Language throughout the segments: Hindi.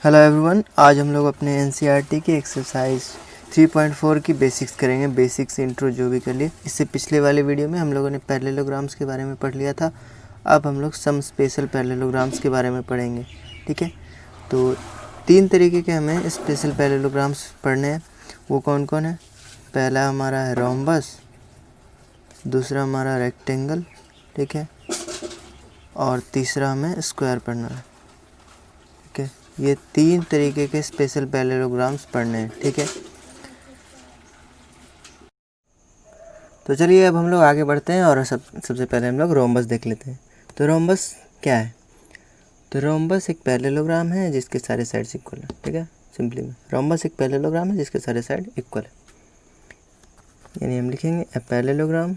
हेलो एवरीवन, आज हम लोग अपने एनसीईआरटी की एक्सरसाइज 3.4 की बेसिक्स करेंगे। बेसिक्स इंट्रो जो भी कर लिए। इससे पिछले वाले वीडियो में हम लोगों ने पैरेललोग्राम्स के बारे में पढ़ लिया था। अब हम लोग सम स्पेशल पैरेललोग्राम्स के बारे में पढ़ेंगे। ठीक है, तो 3 तरीके के हमें स्पेशल पैरेललोग्राम्स पढ़ने हैं। वो कौन कौन है? पहला हमारा है रोम्बस, दूसरा हमारा रेक्टेंगल, ठीक है, और तीसरा हमें स्क्वायर पढ़ना है। ठीक है, ये 3 तरीके के स्पेशल पैरेललोग्राम्स पढ़ने हैं। ठीक है, तो चलिए अब हम लोग आगे बढ़ते हैं और सबसे पहले हम लोग रोम्बस देख लेते हैं। तो रोम्बस क्या है? तो रोम्बस एक पैरेललोग्राम है जिसके सारे साइड्स इक्वल है। ठीक है, सिंपली में रोम्बस एक पैरेललोग्राम है जिसके सारे साइड इक्वल है। यानी हम लिखेंगे a parallelogram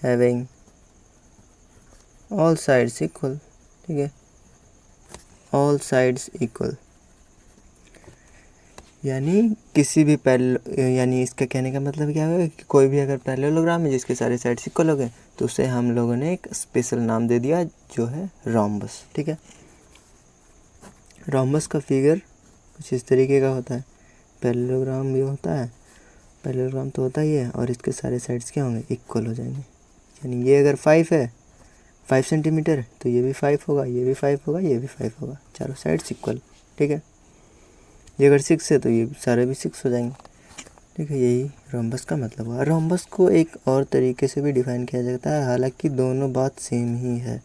having all sides equal. ठीक है, ऑल साइड्स इक्वल, यानी किसी भी यानी इसका कहने का मतलब क्या है कि कोई भी अगर पैरेललोग्राम है जिसके सारे साइड्स इक्वल हो गए तो उसे हम लोगों ने एक स्पेशल नाम दे दिया जो है रोम्बस। ठीक है, रोम्बस का फिगर कुछ इस तरीके का होता है। पैरेललोग्राम भी होता है, पैरेललोग्राम तो होता ही है, और इसके सारे साइड्स क्या होंगे? इक्वल हो जाएंगे। यानी ये अगर 5 है, 5 सेंटीमीटर, तो ये भी 5 होगा, ये भी 5 होगा, ये भी 5 होगा, चारों साइड्स इक्वल। ठीक है, ये अगर 6 है तो ये सारे भी 6 हो जाएंगे। ठीक है, यही रोम्बस का मतलब हुआ। रोम्बस को एक और तरीके से भी डिफाइन किया जाता है, हालांकि दोनों बात सेम ही है।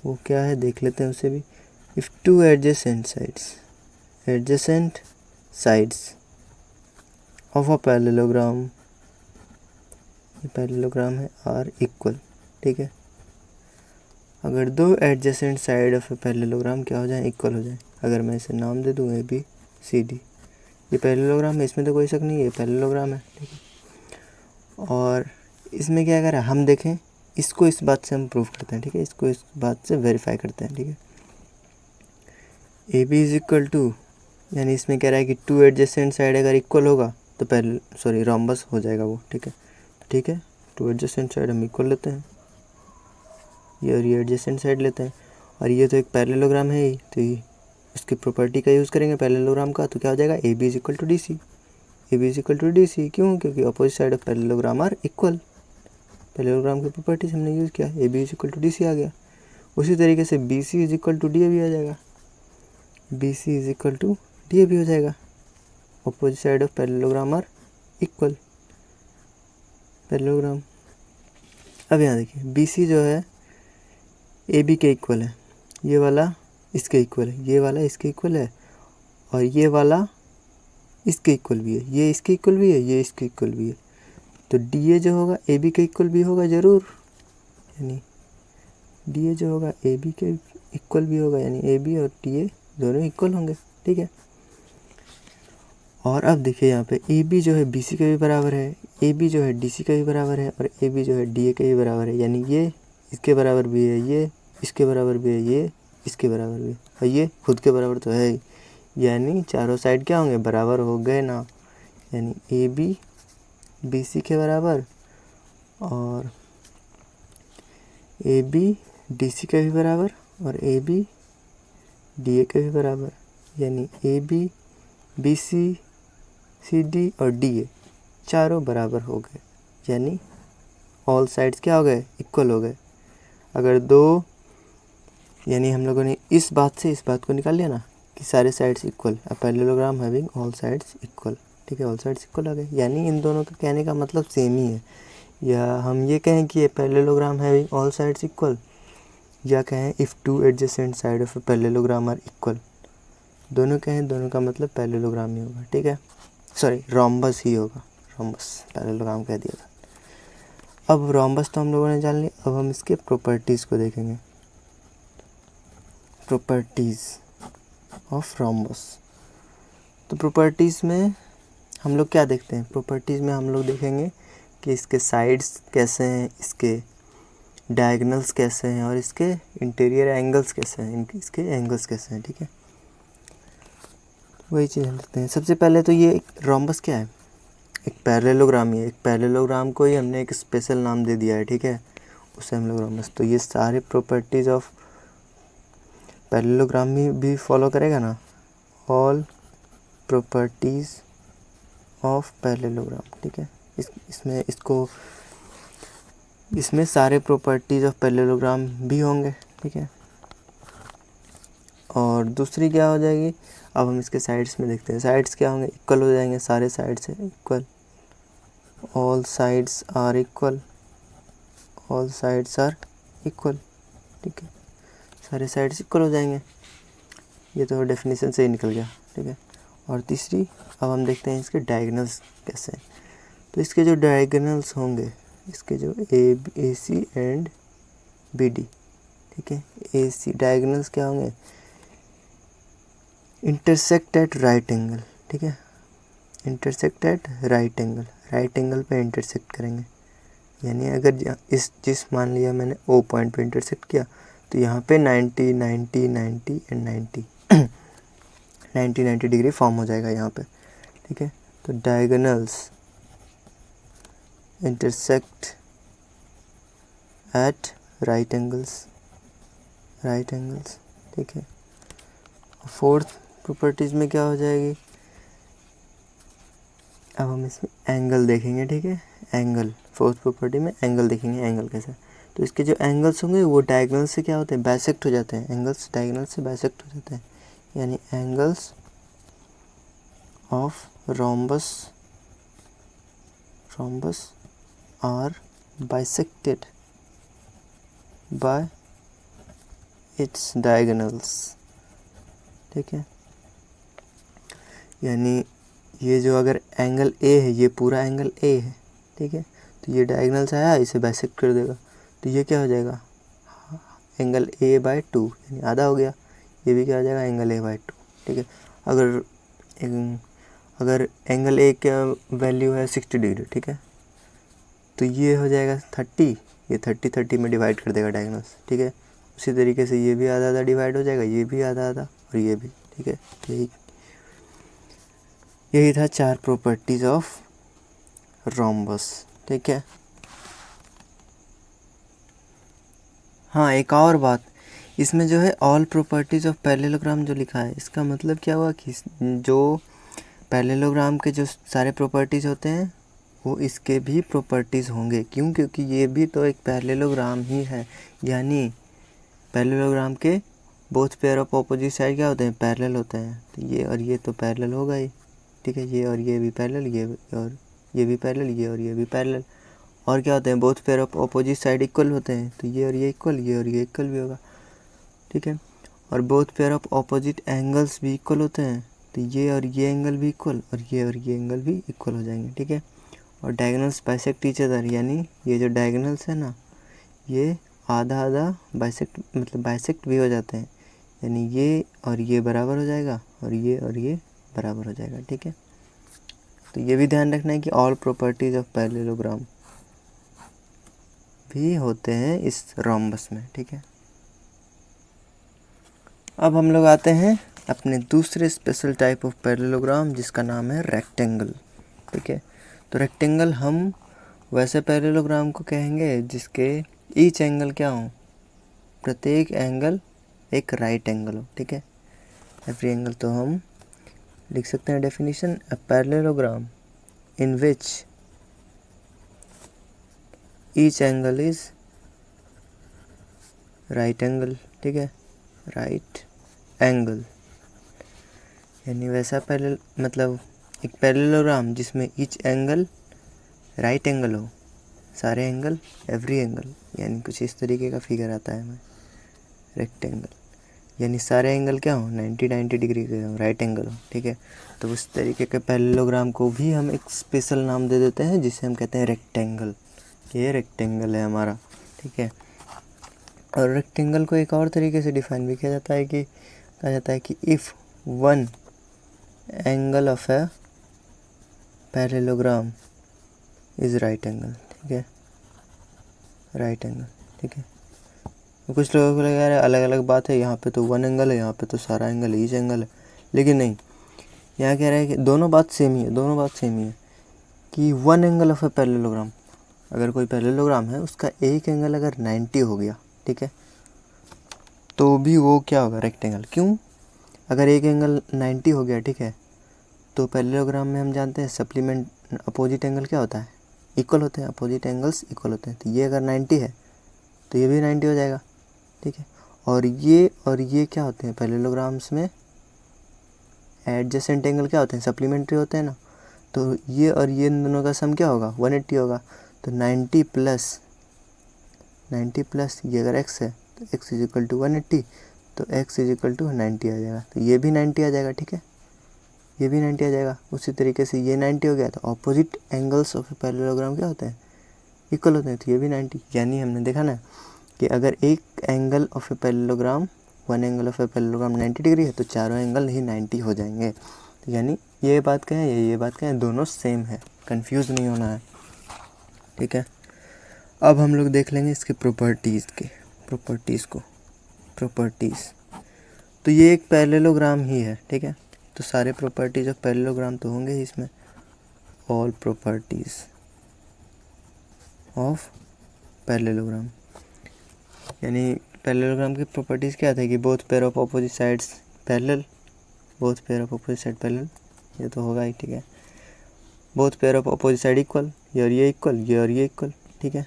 वो क्या है देख लेते हैं उसे भी। If two adjacent sides of a parallelogram, ये पैरेललोग्राम है, आर इक्वल। ठीक है, अगर दो adjacent side of a parallelogram क्या हो जाए? इक्वल हो जाए। अगर मैं इसे नाम दे दूँ ए बी सी डी, ये पैरेललोग्राम है, इसमें तो कोई शक नहीं है, ये पैरेललोग्राम है। ठीक है, और इसमें क्या करें हम देखें, इसको इस बात से हम प्रूव करते हैं। ठीक है, इसको इस बात से वेरीफाई करते हैं। ठीक है, A B is equal to, यानी इसमें कह रहा है कि टू एडजेसेंट साइड अगर इक्वल होगा तो रोम्बस हो जाएगा वो। ठीक है, ठीक है, टू एडजेसेंट साइड हम इक्वल लेते हैं, ये और ये एडजेसेंट साइड लेते हैं, और ये तो एक पैरेललोग्राम है ही, तो ये इसकी प्रॉपर्टी का यूज़ करेंगे पैरेललोग्राम का, तो क्या हो जाएगा? A B is equal to D C. A B is equal to D C क्यों? क्योंकि opposite side of parallelogram are equal. Parallelogram की प्रॉपर्टीज हमने यूज़ किया, A B is equal to D C आ गया। उसी तरीके से B C is equal to D A भी आ जाएगा, B C is equal to D A भी हो जाएगा। Opposite side of parallelogram are equal parallelogram. अब यहाँ देखिए, बी सी जो है ए बी के इक्वल है, ये वाला इसके इक्वल है, ये वाला इसके इक्वल है, और ये वाला इसके इक्वल भी है, ये इसके इक्वल भी है, ये इसके इक्वल भी है। तो डी ए जो होगा ए बी के इक्वल भी होगा ज़रूर, यानी डी ए जो होगा ए बी के इक्वल भी होगा, यानी ए बी और डी ए दोनों इक्वल होंगे। ठीक है, और अब देखिए यहाँ पे ए बी जो है बी सी के भी बराबर है, ए बी जो है डी सी के भी बराबर है, और ए बी जो है डी ए के भी बराबर है। यानी ये इसके बराबर भी है, ये इसके बराबर भी है, ये इसके बराबर भी है, और ये खुद के बराबर तो है ही। यानी चारों साइड क्या होंगे? बराबर हो गए ना। यानी ए बी बी सी के बराबर, और ए बी डी सी के भी बराबर, और ए बी डी ए के भी बराबर। यानी A B B C C D और डी ए चारों बराबर हो गए, यानी ऑल साइड्स क्या हो गए? इक्वल हो गए। अगर दो, यानी हम लोगों ने इस बात से इस बात को निकाल लिया ना कि सारे sides equal, a parallelogram having all sides equal. ठीक है, ऑल साइड्स इक्वल आ गए, यानी इन दोनों का कहने का मतलब सेम ही है। या हम ये कहें कि ये parallelogram having all sides equal, या कहें if two adjacent side of a parallelogram are equal, दोनों कहें, दोनों का मतलब पैरेललोग्राम ही होगा। ठीक है, सॉरी रोम्बस ही होगा, रोम्बस पैरेललोग्राम कह दिया था। अब रोम्बस तो हम लोगों ने जान लिया, अब हम इसके प्रॉपर्टीज़ को देखेंगे। प्रॉपर्टीज़ ऑफ रोम्बस, तो प्रॉपर्टीज़ में हम लोग क्या देखते हैं? प्रॉपर्टीज़ में हम लोग देखेंगे कि इसके साइड्स कैसे हैं, इसके डायगोनल्स कैसे हैं, और इसके इंटीरियर एंगल्स कैसे हैं, इसके एंगल्स कैसे हैं। ठीक है, वही चीज़ हम देखते हैं। सबसे पहले तो ये रोम्बस क्या है? एक पैरेललोग्राम ही है, एक पैरेललोग्राम को ही हमने एक स्पेशल नाम दे दिया है। ठीक है, उसे हम लोग रोम्बस, तो ये सारे प्रॉपर्टीज़ ऑफ पैरेललोग्राम में भी फॉलो करेगा ना, ऑल प्रॉपर्टीज़ ऑफ पैरेललोग्राम, ठीक है। इसमें सारे प्रॉपर्टीज़ ऑफ पैरेललोग्राम भी होंगे, ठीक है। और दूसरी क्या हो जाएगी, अब हम इसके साइड्स में देखते हैं। साइड्स क्या होंगे, इक्वल हो जाएंगे, सारे साइड से equal, all sides are equal, all sides are equal, ठीक है। सारे साइड्स इक्वल हो जाएंगे, ये तो डेफिनेशन से ही निकल गया, ठीक है। और तीसरी, अब हम देखते हैं इसके डायगोनल्स कैसे हैं। तो इसके जो डायगोनल्स होंगे, इसके जो ए सी एंड बी डी, ठीक है। ए सी डायगोनल्स क्या होंगे, इंटरसेक्ट एट राइट एंगल, ठीक है। Intersect at right angle, right angle पे इंटरसेक्ट करेंगे। यानी अगर जिस मान लिया मैंने ओ पॉइंट पे इंटरसेक्ट किया, तो यहाँ पे 90 90 90 एंड 90 90 90 डिग्री फॉर्म हो जाएगा यहाँ पे, ठीक है। तो diagonals intersect at right angles, ठीक है। फोर्थ प्रॉपर्टीज़ में क्या हो जाएगी, अब हम इसमें एंगल देखेंगे, ठीक है। एंगल, फोर्थ प्रॉपर्टी में एंगल देखेंगे, एंगल कैसा। तो इसके जो एंगल्स होंगे वो डायगोनल से क्या होते हैं, बाइसेक्ट हो जाते हैं। एंगल्स डायगोनल से बाइसेक्ट हो जाते हैं, यानी angles of rhombus are bisected by its diagonals, ठीक है। यानी ये जो अगर एंगल ए है, ये पूरा एंगल ए है, ठीक है। तो ये डायगोनल से आया, इसे बाइसेक्ट कर देगा, तो ये क्या हो जाएगा, एंगल ए बाय 2, यानी आधा हो गया। ये भी क्या हो जाएगा, एंगल ए बाय 2, ठीक है। अगर एंगल ए का वैल्यू है 60 डिग्री, ठीक है, तो ये हो जाएगा 30, ये 30 30 में डिवाइड कर देगा डायगोनल्स, ठीक है। उसी तरीके से ये भी आधा आधा डिवाइड हो जाएगा, ये भी आधा आधा, और ये भी, ठीक है। यही था 4 प्रॉपर्टीज ऑफ रोम्बस, ठीक है। हाँ, एक और बात, इसमें जो है ऑल प्रॉपर्टीज ऑफ पैरेललोग्राम जो लिखा है, इसका मतलब क्या हुआ कि जो पैरेललोग्राम के जो सारे प्रॉपर्टीज होते हैं वो इसके भी प्रॉपर्टीज़ होंगे। क्यों, क्योंकि ये भी तो एक पैरेललोग्राम ही है। यानी पैरेललोग्राम के both pair of opposite side क्या होते हैं, पैरेलल होते हैं। तो ये और ये तो पैरेलल होगा ही, ठीक है। ये और ये भी पैरेलल, ये और ये भी पैरेलल, ये और ये भी पैरेलल। और क्या होते हैं, both pair of opposite side equal होते हैं, तो ये और ये इक्वल, ये और ये इक्वल भी होगा, ठीक है। और both pair of opposite angles भी इक्वल होते हैं, तो ये और ये एंगल भी इक्वल, और ये एंगल भी इक्वल हो जाएंगे, ठीक है। और डायगोनल्स बाइसेक्ट ईच अदर, यानी ये जो डायगोनल्स है ना, ये आधा आधा बाइसेक्ट, मतलब बाइसेक्ट भी हो जाते हैं। यानी ये और ये बराबर हो जाएगा, और ये बराबर हो जाएगा, ठीक है। तो ये भी ध्यान रखना है कि ऑल प्रॉपर्टीज ऑफ पैरेललोग्राम भी होते हैं इस रोम्बस में, ठीक है। अब हम लोग आते हैं अपने दूसरे स्पेशल टाइप ऑफ पैरेललोग्राम, जिसका नाम है रेक्टेंगल, ठीक है। तो रेक्टेंगल हम वैसे पैरेललोग्राम को कहेंगे जिसके ईच एंगल क्या हो, प्रत्येक एंगल एक राइट एंगल हो, ठीक है। एवरी एंगल, तो हम लिख सकते हैं definition, a parallelogram in which each angle is right angle, ठीक है। राइट एंगल, यानी वैसा मतलब एक पैरेललोग्राम जिसमें ईच एंगल राइट एंगल हो, सारे एंगल एवरी एंगल, यानी कुछ इस तरीके का फिगर आता है हमें रेक्टेंगल। यानी सारे एंगल क्या हो, 90 90 डिग्री के हो, राइट एंगल हो, ठीक है। तो उस तरीके के पैरेललोग्राम को भी हम एक स्पेशल नाम दे देते हैं, जिसे हम कहते हैं रेक्टेंगल। ये रेक्टेंगल है हमारा, ठीक है। और रेक्टेंगल को एक और तरीके से डिफाइन भी किया जाता है कि कहा जाता है कि if one angle of a parallelogram is right angle, ठीक है। राइट एंगल, ठीक है। तो कुछ लोगों को लगा यार अलग अलग बात है, यहाँ पे तो वन एंगल है, यहाँ पे तो सारा एंगल ईच एंगल है, लेकिन नहीं, यहाँ कह रहा है कि दोनों बात सेम ही है, कि one angle of a parallelogram, अगर कोई पैरेललोग्राम है उसका एक एंगल अगर 90 हो गया, ठीक है, तो भी वो क्या होगा, रेक्टेंगल। क्यों? अगर एक एंगल 90 हो गया, ठीक है, तो पैरेललोग्राम में हम जानते हैं सप्लीमेंट अपोजिट एंगल क्या होता है, इक्वल होते हैं, अपोजिट एंगल्स इक्वल होते हैं। तो ये अगर 90 है तो ये भी 90 हो जाएगा, ठीक है। और ये क्या होते हैं पैरेललोग्राम्स में, एडजेसेंट एंगल क्या होते हैं, सप्लीमेंट्री होते हैं ना। तो ये और ये इन दोनों का सम क्या होगा, 180 होगा। तो 90 प्लस ये अगर x है तो x इज इक्वल टू 180, तो x इज इक्वल टू 90 आ जाएगा। तो ये भी 90 आ जाएगा, ठीक है, ये भी 90 आ जाएगा। उसी तरीके से ये 90 हो गया। तो opposite angles of a parallelogram क्या होते हैं, इक्वल होते हैं। तो ये भी 90, यानी हमने देखा ना कि अगर एक angle of a parallelogram, one angle of a parallelogram 90 degree है तो चारों एंगल ही 90 हो जाएंगे। तो यानी ये बात कहें या ये बात कहें, दोनों सेम है, कंफ्यूज नहीं होना है, ठीक है। अब हम लोग देख लेंगे इसके प्रॉपर्टीज़ तो ये एक पैरेललोग्राम ही है, ठीक है। तो सारे प्रॉपर्टीज़ ऑफ पैरेललोग्राम तो होंगे ही इसमें, ऑल प्रॉपर्टीज़ ऑफ पैरेललोग्राम। यानी पैरेललोग्राम की प्रॉपर्टीज़ क्या थे कि both pair of opposite sides parallel, both pair of opposite side parallel, ये तो होगा ही, ठीक है। Both pair of opposite side equal, ये और ये इक्वल, ये और ये इक्वल, ठीक है।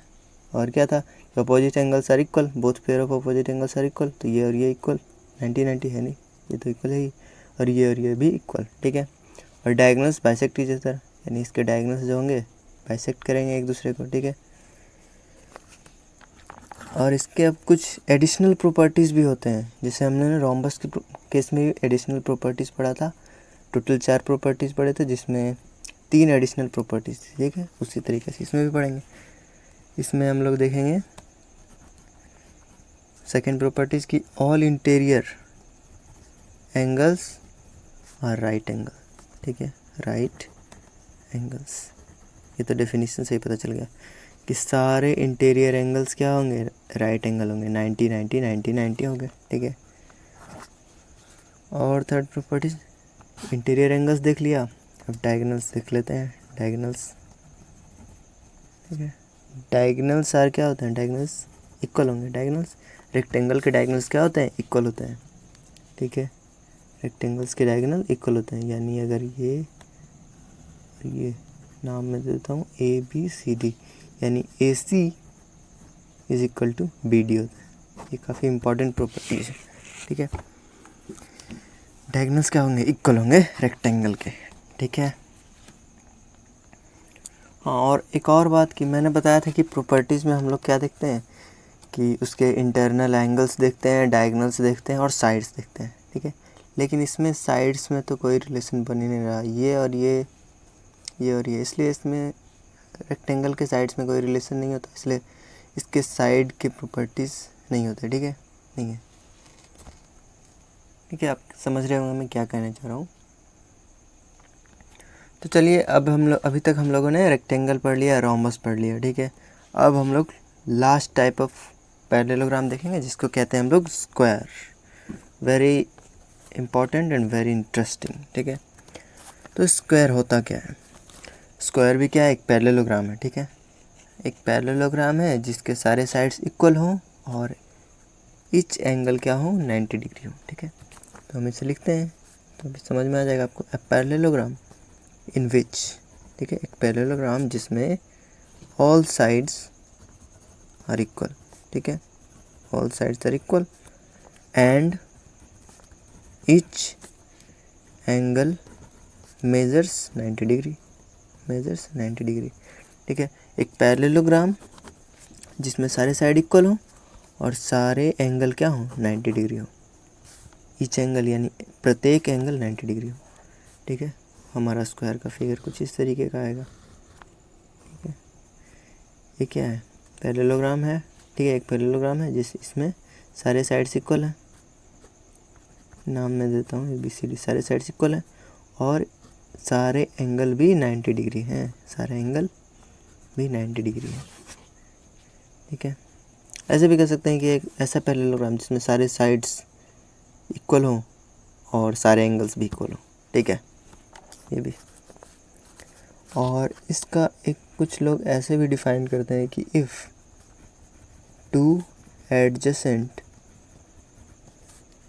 और क्या था, opposite angles are equal, both pair of opposite angles are equal, तो ये और ये इक्वल, 90 है नहीं, ये तो इक्वल है ही। और ये भी इक्वल, ठीक है। और डायगोनल्स बाइसेक्ट ईच अदर, यानी इसके डायगोनल्स जो होंगे बाइसेक्ट करेंगे एक दूसरे को, ठीक है। और इसके अब कुछ एडिशनल प्रॉपर्टीज़ भी होते हैं, जैसे हमने ना रोम्बस के केस में एडिशनल प्रॉपर्टीज़ पढ़ा था। टोटल 4 प्रॉपर्टीज़ पढ़े थे, जिसमें 3 एडिशनल प्रॉपर्टीज़, ठीक है। उसी तरीके से इसमें भी पढ़ेंगे। इसमें हम लोग देखेंगे सेकेंड प्रॉपर्टीज़ की, ऑल इंटीरियर एंगल्स और राइट एंगल, ठीक है, राइट एंगल्स। ये तो डेफिनेशन से ही पता चल गया कि सारे इंटीरियर एंगल्स क्या होंगे, राइट एंगल होंगे, 90 90 90 90 होंगे, ठीक है। और थर्ड प्रॉपर्टीज, इंटीरियर एंगल्स देख लिया, अब डायगोनल्स देख लेते हैं, डायगोनल्स, ठीक है। डायगोनल्स आर क्या होते हैं, डायगोनल्स इक्वल होंगे, डायगोनल्स रेक्टेंगल के डायगोनल्स क्या होते हैं, इक्वल होते हैं, ठीक है। रेक्टेंगल्स के डायगोनल इक्वल होते हैं, यानी अगर ये नाम मैं देता हूँ ABCD, यानी AC is equal to BD होता है। ये काफ़ी इंपॉर्टेंट प्रॉपर्टीज है, ठीक है। डायगोनल्स क्या होंगे, इक्वल होंगे रेक्टेंगल के, ठीक है। हाँ, और एक और बात कि मैंने बताया था कि प्रॉपर्टीज़ में हम लोग क्या देखते हैं कि उसके इंटरनल एंगल्स देखते हैं, डायगोनल्स देखते हैं और साइड्स देखते हैं, ठीक है। लेकिन इसमें साइड्स में तो कोई रिलेशन बन ही नहीं रहा, ये और ये और ये, इसलिए इसमें रेक्टेंगल के साइड्स में कोई रिलेशन नहीं होता, इसलिए इसके साइड के प्रॉपर्टीज़ नहीं होते, ठीक है, नहीं है, ठीक है। आप समझ रहे होंगे मैं क्या कहना चाह रहा हूँ। तो चलिए, अब हम लोग अभी तक हम लोगों ने रेक्टेंगल पढ़ लिया, रोम्बस पढ़ लिया, ठीक है। अब हम लोग लास्ट टाइप ऑफ पैरेललोग्राम देखेंगे, जिसको कहते हैं हम लोग square. Very important and very interesting, ठीक है। तो स्क्वायर होता क्या है, स्क्वायर भी क्या है, एक पैरेललोग्राम है, ठीक है। एक पैरेललोग्राम है जिसके सारे साइड्स इक्वल हों और ईच एंगल क्या हो, 90 डिग्री हो, ठीक है। तो हम इसे लिखते हैं, तो अभी समझ में आ जाएगा आपको, ए पैरेललोग्राम इन विच, ठीक है, एक पैरेललोग्राम जिसमें ऑल साइड्स आर इक्वल, ठीक है, all sides are equal and each angle measures 90 degree, ठीक है। एक पैरेललोग्राम जिसमें सारे साइड इक्वल हो और सारे एंगल क्या हो, 90 डिग्री हो, ईच एंगल यानी प्रत्येक एंगल 90 डिग्री हो, ठीक है। हमारा स्क्वायर का फिगर कुछ इस तरीके का आएगा, ठीक है। ये क्या है, पैरेललोग्राम है, ठीक है, एक पैरेललोग्राम है इसमें सारे साइड्स इक्वल हैं, नाम मैं देता हूँ ABCD, सारे साइड्स इक्वल हैं और सारे एंगल भी 90 डिग्री हैं, सारे एंगल भी 90 डिग्री है, ठीक है। ऐसे भी कह सकते हैं कि एक ऐसा पैरेललोग्राम जिसमें सारे साइड्स इक्वल हों और सारे एंगल्स भी इक्वल हों, ठीक है, ये भी। और इसका एक कुछ लोग ऐसे भी डिफाइन करते हैं कि if two adjacent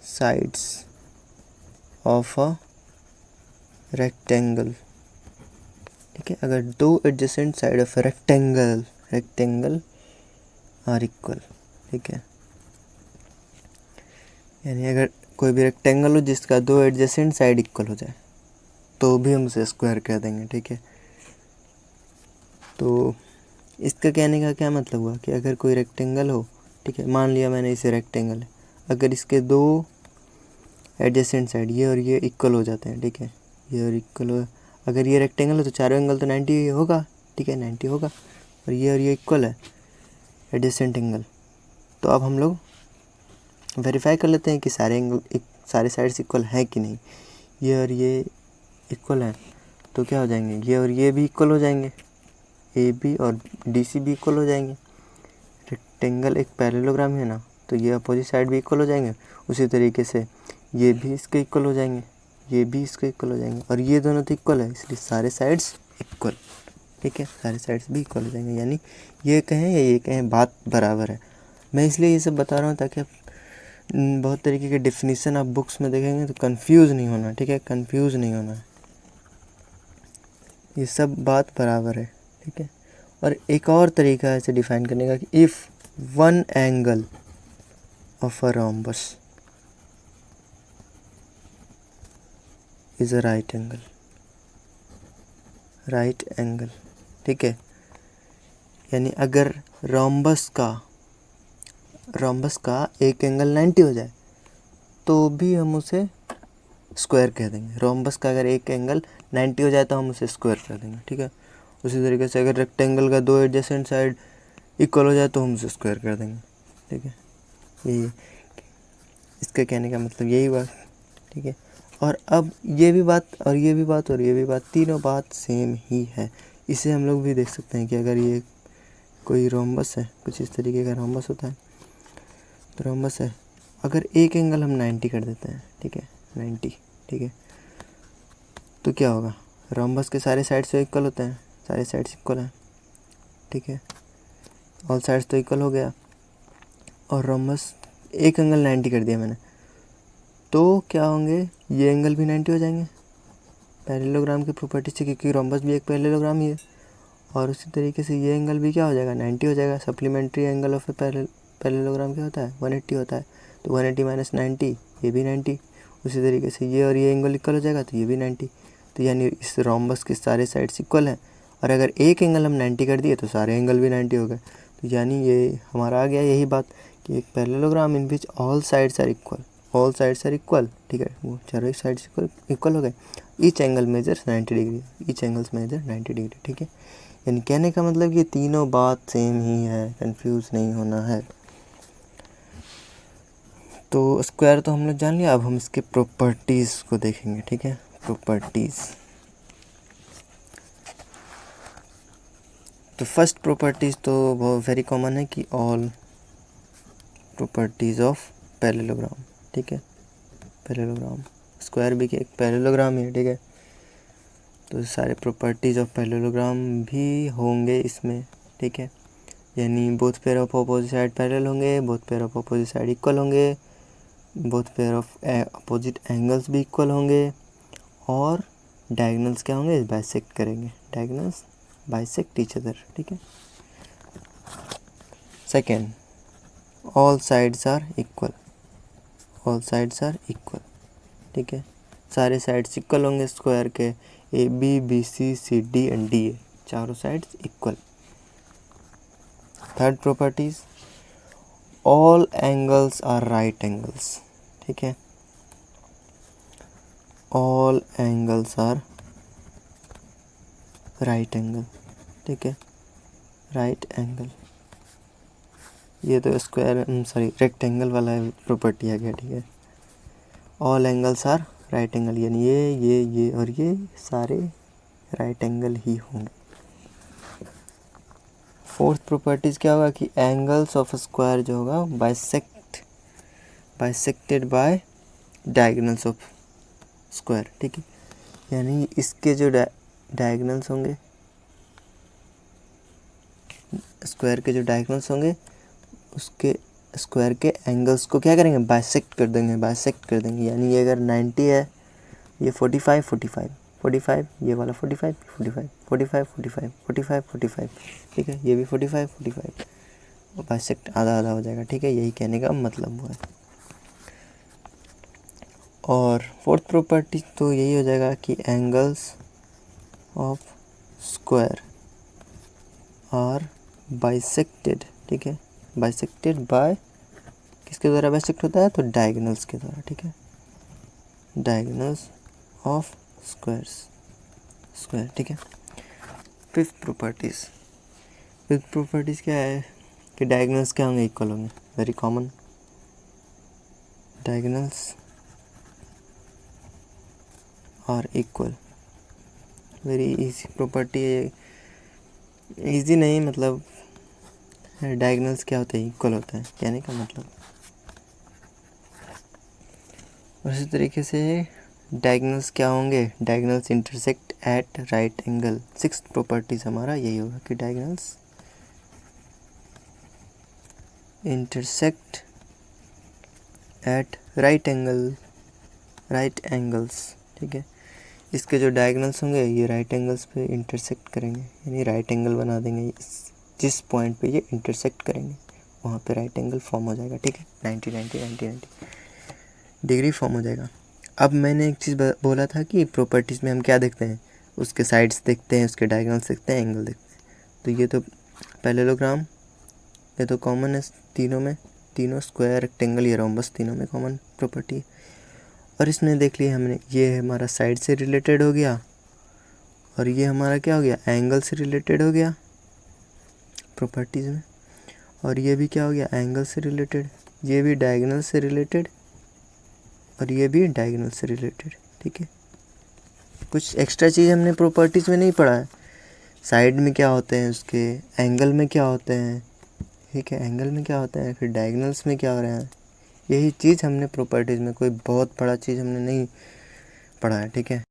sides of a rectangle, ठीक है। अगर दो adjacent side of rectangle are equal, ठीक है। यानी अगर कोई भी रेक्टेंगल हो जिसका दो एडजेसेंट साइड इक्वल हो जाए तो भी हम उसे स्क्वायर कह देंगे, ठीक है। तो इसका कहने का क्या मतलब हुआ कि अगर कोई रेक्टेंगल हो, ठीक है, मान लिया मैंने इसे रेक्टेंगल है, अगर इसके दो एडजेसेंट साइड ये और ये इक्वल हो जाते हैं, ठीक है, ये और इक्वल हो, अगर ये रेक्टेंगल है तो चारों एंगल तो 90 होगा, ठीक है, 90 होगा, और ये इक्वल है एडजेसेंट एंगल। तो अब हम लोग वेरीफाई कर लेते हैं कि सारे साइड्स इक्वल हैं कि नहीं। ये और ये इक्वल हैं तो क्या हो जाएंगे, ये और ये भी इक्वल हो जाएंगे, ए बी और डी सी भी इक्वल हो जाएंगे। रेक्टेंगल एक पैरेललोग्राम है ना, तो ये अपोजिट साइड भी इक्वल हो जाएंगे। उसी तरीके से ये भी इसके इक्वल हो जाएंगे, ये भी इसके इक्वल हो जाएंगे, और ये दोनों तो इक्वल है, इसलिए सारे साइड्स इक्वल, ठीक है, सारे साइड्स भी इक्वल हो जाएंगे। यानी ये कहें या ये कहें, बात बराबर है। मैं इसलिए ये सब बता रहा हूँ ताकि आप बहुत तरीके के डेफिनेशन आप बुक्स में देखेंगे तो कंफ्यूज नहीं होना, ठीक है, कंफ्यूज नहीं होना, ये सब बात बराबर है, ठीक है। और एक और तरीका है इसे डिफाइन करने का कि if one angle of a rhombus is a right angle, ठीक है। यानी अगर रोम्बस का एक एंगल 90 हो जाए तो भी हम उसे स्क्वायर कह देंगे। रोम्बस का अगर एक एंगल 90 हो जाए तो हम उसे स्क्वायर कर देंगे, ठीक है। उसी तरीके से अगर रेक्टेंगल का दो एडजेसेंट साइड इक्वल हो जाए तो हम उसे स्क्वायर कर देंगे, ठीक है। यही इसका कहने का मतलब यही बात, ठीक है। और अब ये भी बात और ये भी बात और ये भी बात, तीनों बात सेम ही है। इसे हम लोग भी देख सकते हैं कि अगर ये कोई रोम्बस है, कुछ इस तरीके का रोम्बस होता है, तो रोम्बस है, अगर एक एंगल हम 90 कर देते हैं, ठीक है, 90, ठीक है, तो क्या होगा, रोम्बस के सारे साइड्स तो इक्वल होते हैं, सारे साइड्स इक्वल हैं, ठीक है, ऑल साइड्स तो इक्वल हो गया, और रोम्बस एक एंगल 90 कर दिया मैंने, तो क्या होंगे, ये एंगल भी 90 हो जाएंगे पैरेललोग्राम की प्रॉपर्टी से, क्योंकि रोम्बस भी एक पैरेललोग्राम ही है। और उसी तरीके से ये एंगल भी क्या हो जाएगा, 90 हो जाएगा। Supplementary angle of a parallelogram क्या होता है, 180 होता है, तो 180 माइनस 90, ये भी 90। उसी तरीके से ये और ये एंगल इक्वल हो जाएगा तो ये भी 90। तो यानी इस रोम्बस के सारे साइड्स इक्वल हैं, और अगर एक एंगल हम 90 कर दिए तो सारे एंगल भी 90 हो गए। तो यानी ये हमारा आ गया यही बात कि एक parallelogram in which all sides are equal, ठीक है, वो चारों साइड्स इक्वल हो गए। ईच एंगल मेजर्स 90 डिग्री, ठीक है। यानी कहने का मतलब ये तीनों बात सेम ही है, कंफ्यूज नहीं होना है। तो स्क्वायर तो हम लोग जान लिया, अब हम इसके प्रॉपर्टीज़ को देखेंगे, ठीक है। प्रॉपर्टीज़, तो फर्स्ट प्रॉपर्टीज़ तो बहुत वेरी कॉमन है कि ऑल प्रॉपर्टीज़ ऑफ पैरेललोग्राम, ठीक है। पैरेललोग्राम स्क्वायर भी एक पैरेललोग्राम है, ठीक है। तो सारे प्रॉपर्टीज़ ऑफ पैरेललोग्राम भी होंगे इसमें, ठीक है। यानी both pair of opposite side parallel होंगे, both pair of opposite side equal होंगे, both pair of opposite angles भी इक्वल होंगे, और डायगोनल्स क्या होंगे, बाइसेक्ट करेंगे, डायगोनल्स बाइसेक्ट ईच अदर, ठीक है। Second, all sides are equal, ठीक है। सारे साइड्स इक्वल होंगे स्क्वायर के, A B C C D and D A, चारों sides equal. Third properties, all angles are right angles, ठीक है। All angles are right angle, ठीक है, राइट एंगल। ये तो स्क्वायर रेक्टेंगल वाला प्रॉपर्टी आ गया, ठीक है। All angles are right angle, यानी ये और ये सारे राइट एंगल ही होंगे। फोर्थ प्रॉपर्टीज क्या होगा कि एंगल्स ऑफ स्क्वायर जो होगा bisected by diagonals of square, ठीक है। यानी इसके जो डायगोनल्स होंगे, स्क्वायर के जो डायगोनल्स होंगे उसके स्क्वायर के एंगल्स को क्या करेंगे, बाइसेक्ट कर देंगे। यानी ये अगर 90 है, ये 45 ये वाला 45 ठीक है, ये भी 45 बाइसेक्ट आधा आधा हो जाएगा। ठीक है, यही कहने का मतलब हुआ है। और फोर्थ प्रॉपर्टी तो यही हो जाएगा कि angles of square are bisected. ठीक है, बाइसेक्टेड बाय, किसके द्वारा बाइसेक्ट होता है, तो डायगोनल्स के द्वारा। ठीक है, डायगोनल्स ऑफ स्क्वायर। ठीक है, फिफ्थ प्रॉपर्टीज़ क्या है कि डायगोनल्स क्या होंगे, इक्वल होंगे। Very common, diagonals are equal. Very easy property है। इजी नहीं, मतलब डायगोनल्स क्या होते हैं, इक्वल होता है, कहने का मतलब। उसी तरीके से डायगोनल्स क्या होंगे, diagonals intersect at right angle. Sixth properties हमारा यही होगा कि diagonals intersect at right angles. ठीक है, इसके जो डायगोनल्स होंगे ये राइट एंगल्स पे इंटरसेक्ट करेंगे, यानी राइट एंगल बना देंगे। जिस पॉइंट पे ये इंटरसेक्ट करेंगे वहाँ पे राइट एंगल फॉर्म हो जाएगा। ठीक है, 90 डिग्री फॉर्म हो जाएगा। अब मैंने एक चीज़ बोला था कि प्रॉपर्टीज़ में हम क्या देखते हैं, उसके साइड्स देखते हैं, उसके डायगोनल्स देखते हैं, एंगल देखते हैं। तो ये तो पैरेललोग्राम, ये तो कॉमन है तीनों में, तीनों स्क्वायर, रेक्टेंगल, ये रोम्बस, तीनों में कॉमन प्रॉपर्टी है। और इसमें देख लिया हमने, ये हमारा साइड से रिलेटेड हो गया, और ये हमारा क्या हो गया, एंगल से रिलेटेड हो गया प्रॉपर्टीज़ में। और ये भी क्या हो गया, एंगल से रिलेटेड, ये भी डायगोनल से रिलेटेड, और ये भी डायगोनल से रिलेटेड। ठीक है, कुछ एक्स्ट्रा चीज़ हमने प्रॉपर्टीज़ में नहीं पढ़ा है। साइड में क्या होते हैं उसके, एंगल में क्या होते हैं, ठीक है, एंगल में क्या होते हैं, फिर डायगोनल्स में क्या हो रहे हैं, यही चीज़ हमने प्रॉपर्टीज़ में, कोई बहुत बड़ा चीज़ हमने नहीं पढ़ा है। ठीक है।